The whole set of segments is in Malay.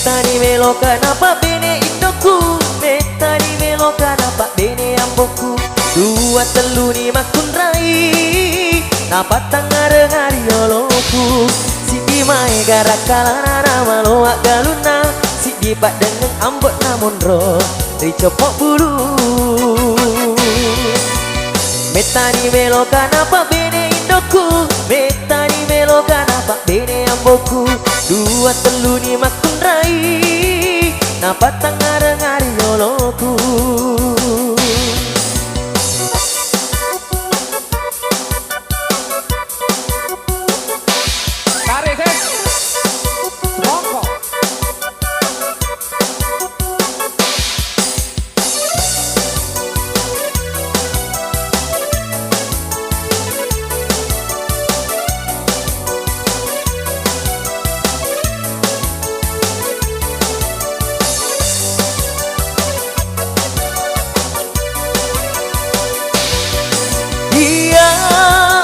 Meta di melo kenapa bene indoku, meta di melo kenapa bene amboku. Dua telu ni makun rai, napa tangare-ngari yoloku. Si di mae gara kalana malo galuna, si di pak dengan ambot namun ro dicopok bulu. Meta di melo kenapa bene indoku, meta di melo kenapa bene amboku. Dua telu ni makun rai, napa tangare-ngari yoloku. Tarik ses Mongko. Dia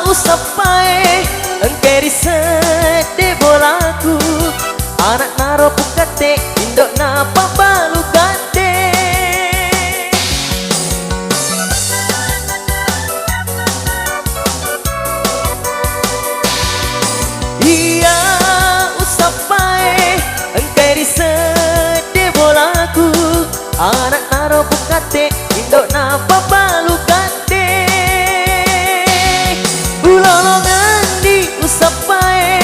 usapai engke disede bolaku, anak naro pukate indok napa balu kate. Dia usapai engke disede bolaku, anak naro pukate indok napa balu kate. Ulolongan di usapai,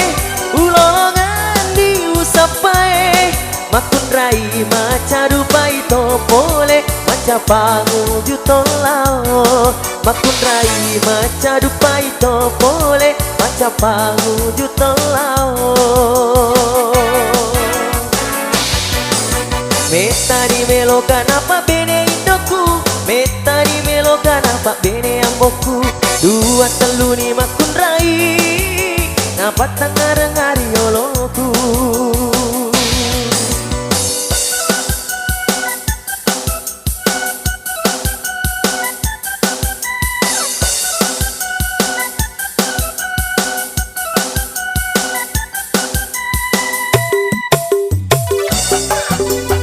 ulolongan di usapai, makun rai maca dupai topole, maca pangu jutolao. Makun rai maca dupai topole, maca pangu jutolao. Meta di melo kenapa bene indoku, meta di melo kenapa bene amboku. Dua telu ni makun rai, napa tangare-ngari yoloku.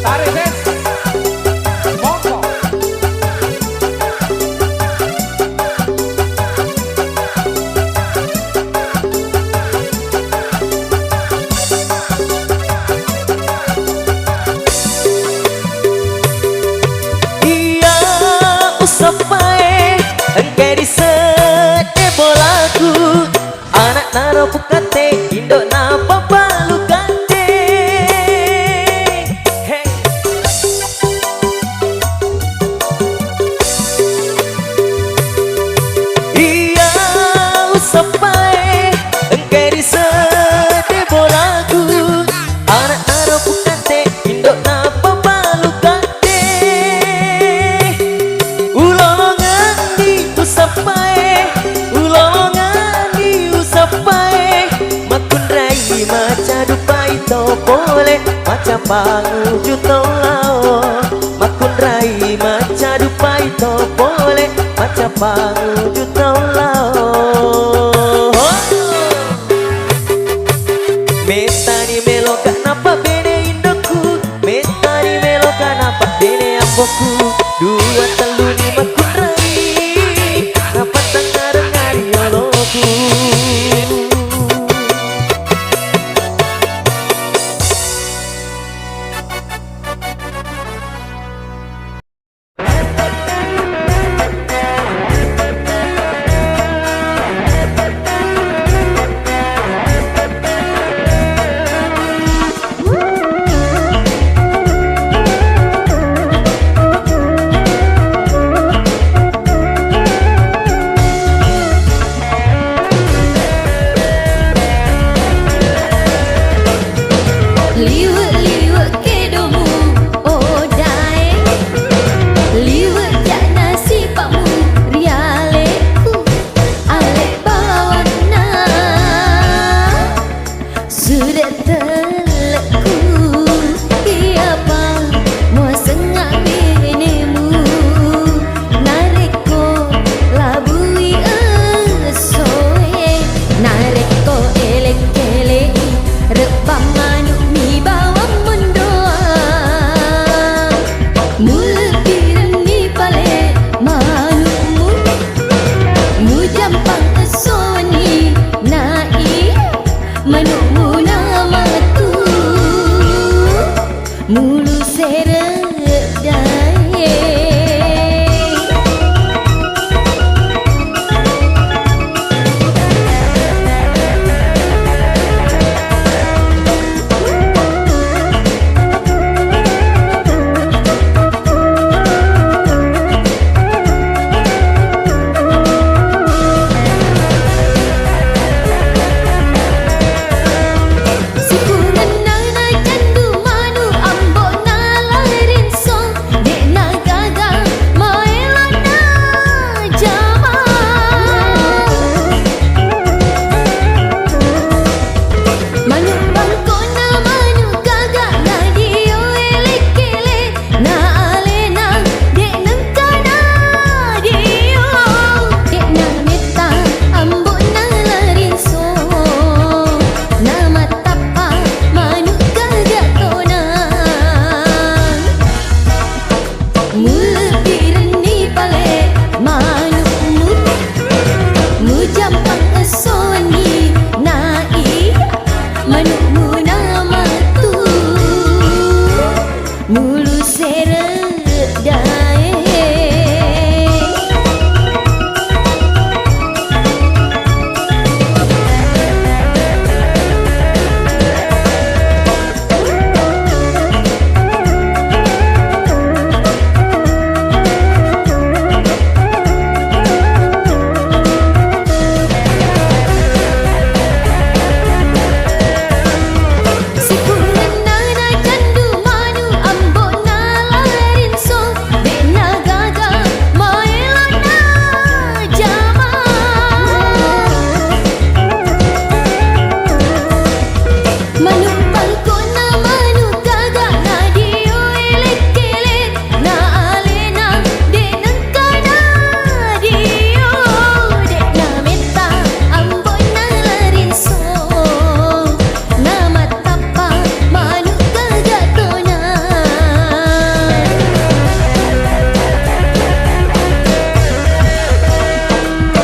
Tarik ses Mongko. Dia usapai engke disede bolaku, anak naro pukate indok napa balu kate. Hey. Dia usapai engke disede bolaku, anak naro pukate indok napa balu kate. Ulolongan di usapai, ulolongan di usapai, makun rai maca dupai topole, maca pangu jutolao. Makun rai maca dupai topole, maca pangu jutolao. Meta di melo kenapa bene indoku, meta di melo kenapa bene amboku. Dua telu ni makun rai, napa tangare-ngari yoloku.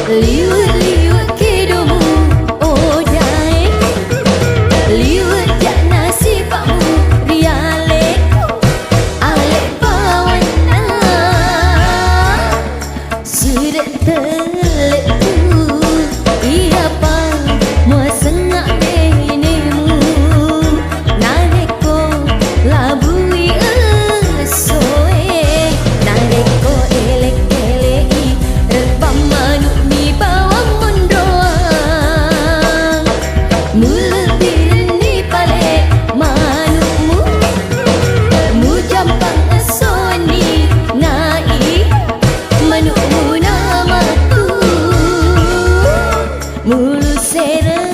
liut-liut kedomu oh jai, liut jak nasi pakmu rialek alek bawana sudah terleku ia pang mua sengak benemu nareko labui esoe nareko elek-eleki rebam manuk mi bawang mondoang mulebir ni pale manukmu mu jampang esoni nai manukmu namaku mulu seredai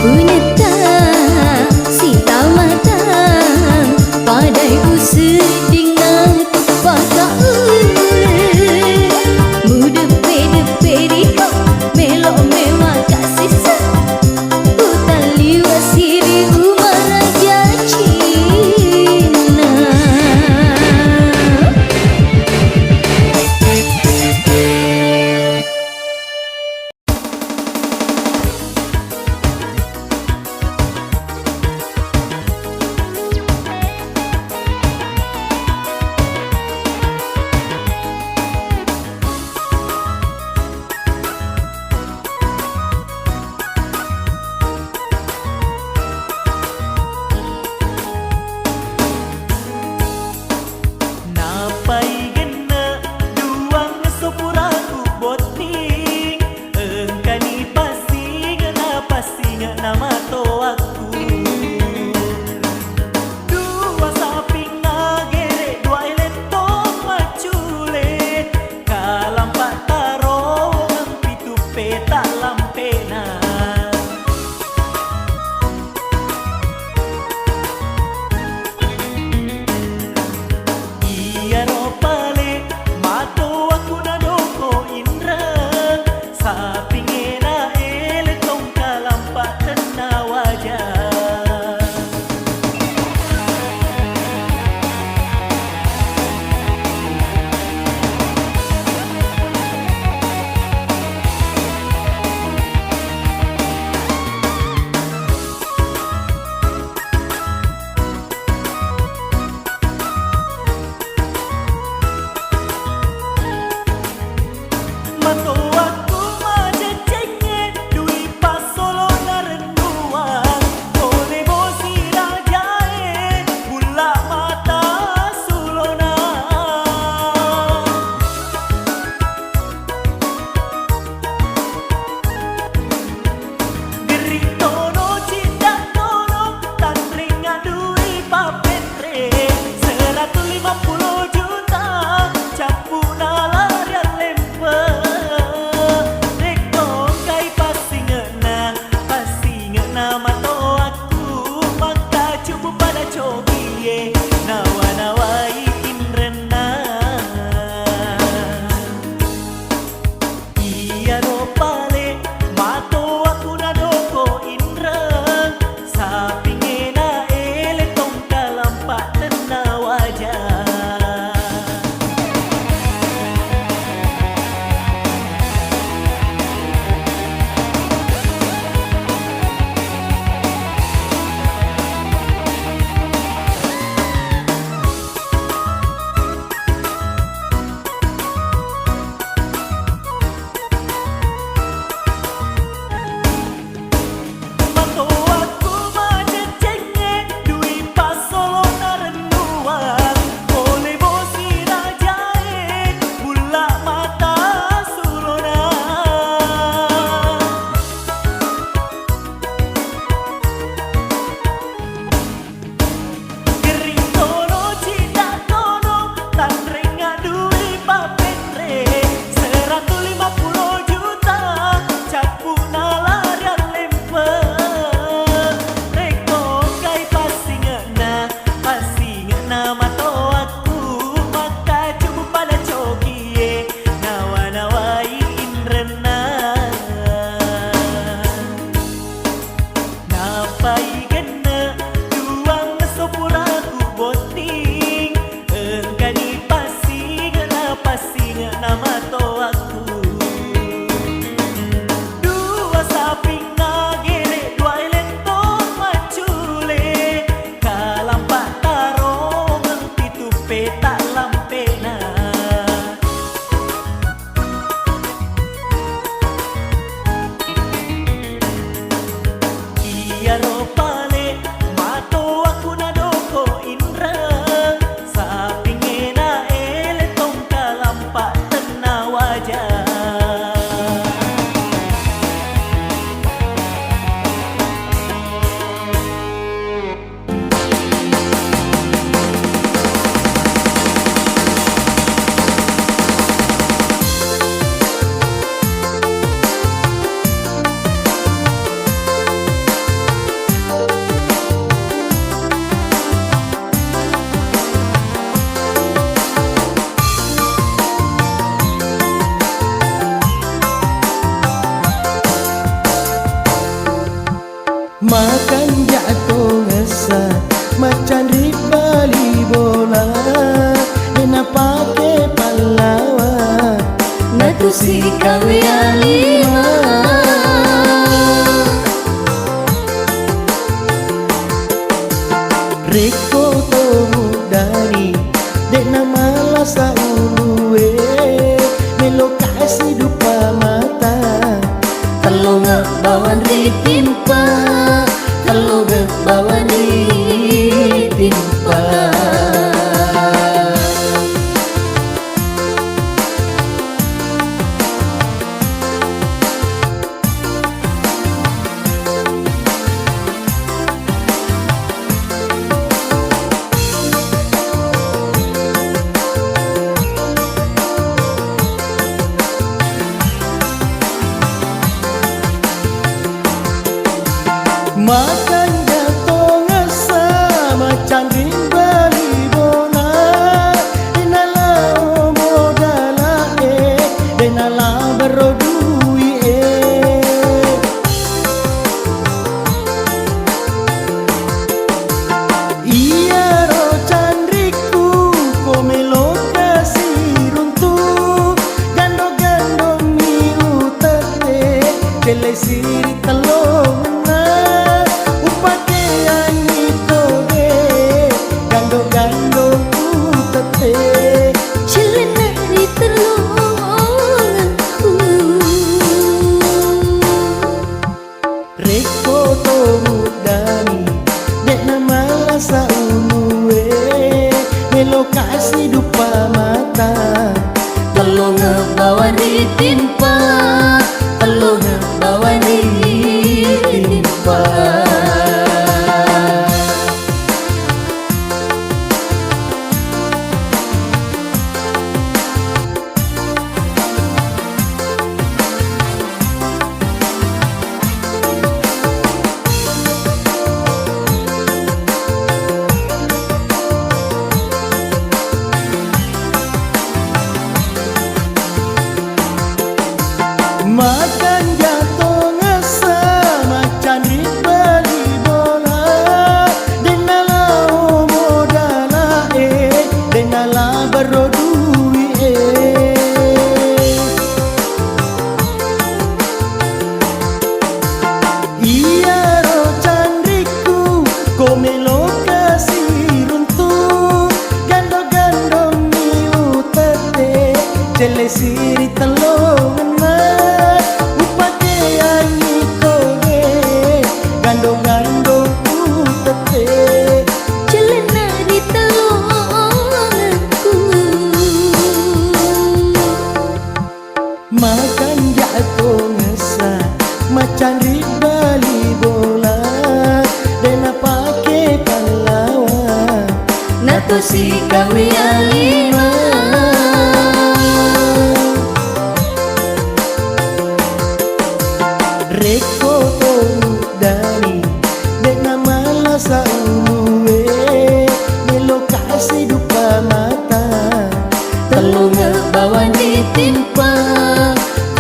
Puneta sita mata padai usir dengan patah ulur muda pede-pede melok mewah kasih sah hutan liwat siri rumah raja Cina. Napai gena duang sepuraku boting engkani pasing nama to aku dua samping ngagere dua eletong macule kalampak taro pitu peta lampena iya ropale mato aku nadoko indra sapingena eletong kalampak tena wajah mato aku majecenge dui pasolo na renduang oleh bosi rajae gula mata sulona geritono cinta tono tandringa dui papetre 150 juta capu nalarian lemper mato aku maka cukup pada cokie nawa-nawai inrena iya ropale mato aku nadoko indra sapingena eletong kalampak tena wajah mato aku majecenge dui pasolo na renduang oleh bosi rajae gula mata sulona gering tono cinta tono tandringa dui papetre 150 juta capu nalarian lemper reko kai pasingena mato aku maka cukup pada cokie nawa-nawai inrena napai gena duang sepuraku boting engkani pasingena mato aku dua samping ngagere dua eletong macule kalampak taro pitu peta lampena iya ropale mato aku nadoko indra sapingena eletong kalampak tena wajah Makan jatuh ngesa macan ribali bola dena pake palawa Natu si kawe alima Reko tomu dari dena malasa ulue melo kasih dupa mata Kalau nggak bawan ditimpa Kalau nggak bawan ditimpa Makan jatuh ngesa macan ribali bola dena lao modala dena la berodui Iya ro candriku komelo kasih runtuh gando-gando miu tete kele siri telong Reko tomu dani dena malasa ulue melo kasih dupa mata Kalau nggak bawan ditimpa Kalau nggak bawan ditimpa Makan jatuh ngesa macan ribali bola dena lao modala dena la berodui Iya ro candriku komelo kasih runtuh gando-gando miu tete jele siri telongan gando-gando tete Celana di telonganku Makan jatuh ngesa macan ribali bola dena pake palawa Natu si kawe alima Reko tomu dari dena malasa ulue melo kasih dupa mata Kalau nggak bawan ditimpa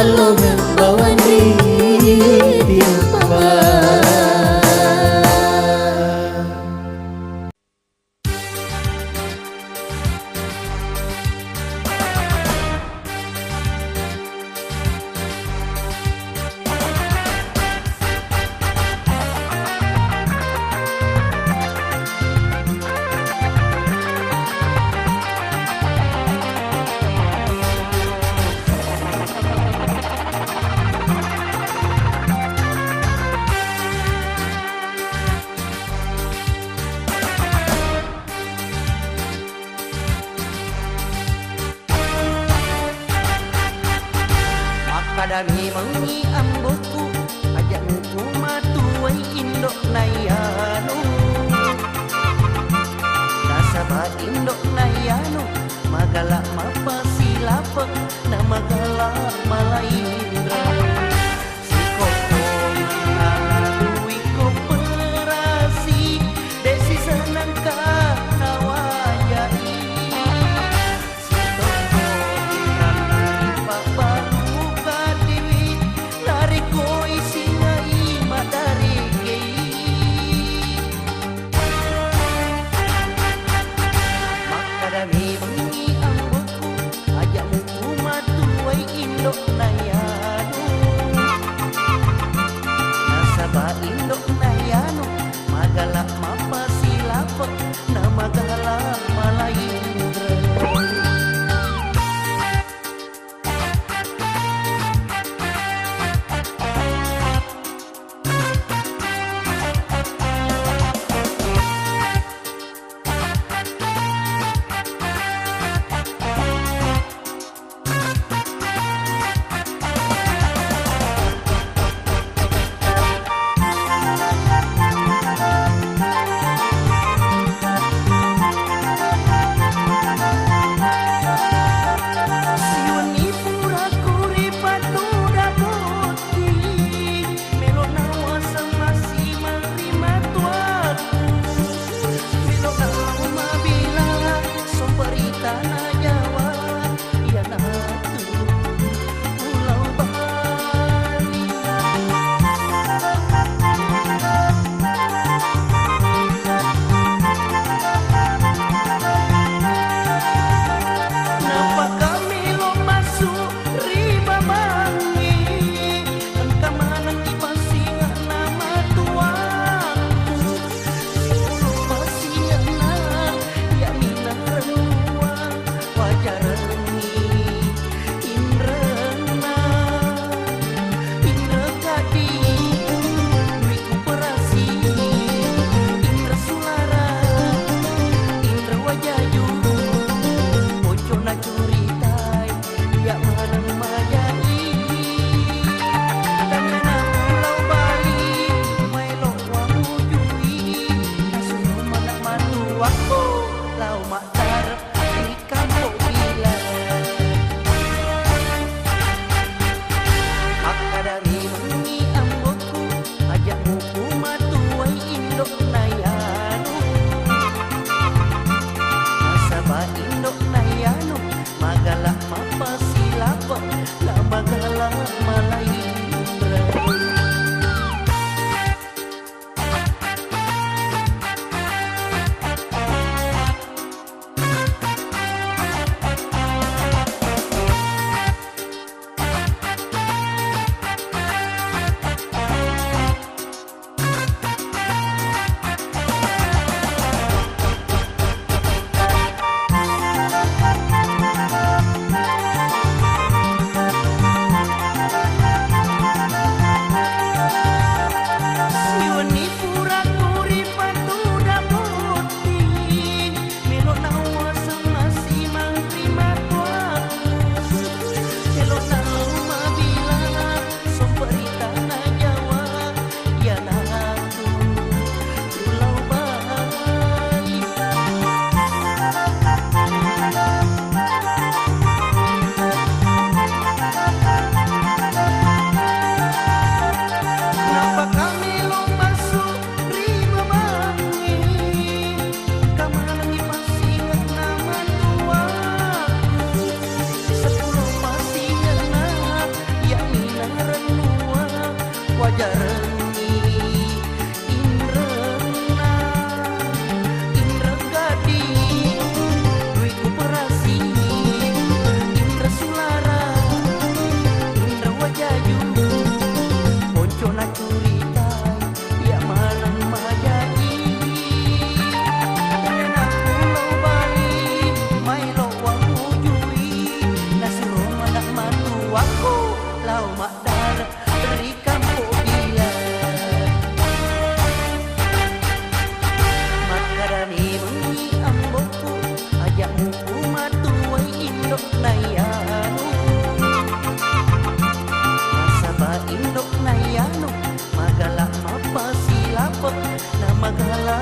Kalau nggak bawan ditimpa wajar Indrena Indra Gading Dwi Koperasi Indra Sulara Indra Wajayu Ponco na curita ya manang majai Dena Pulau Bali Mailo Wangujui Nasuro manak matu aku lau mak darat terikan bila Makarani mengi amboku ajak muku matuai indok nayanu Nasaba indok nayanu Magala mapa silapok na magala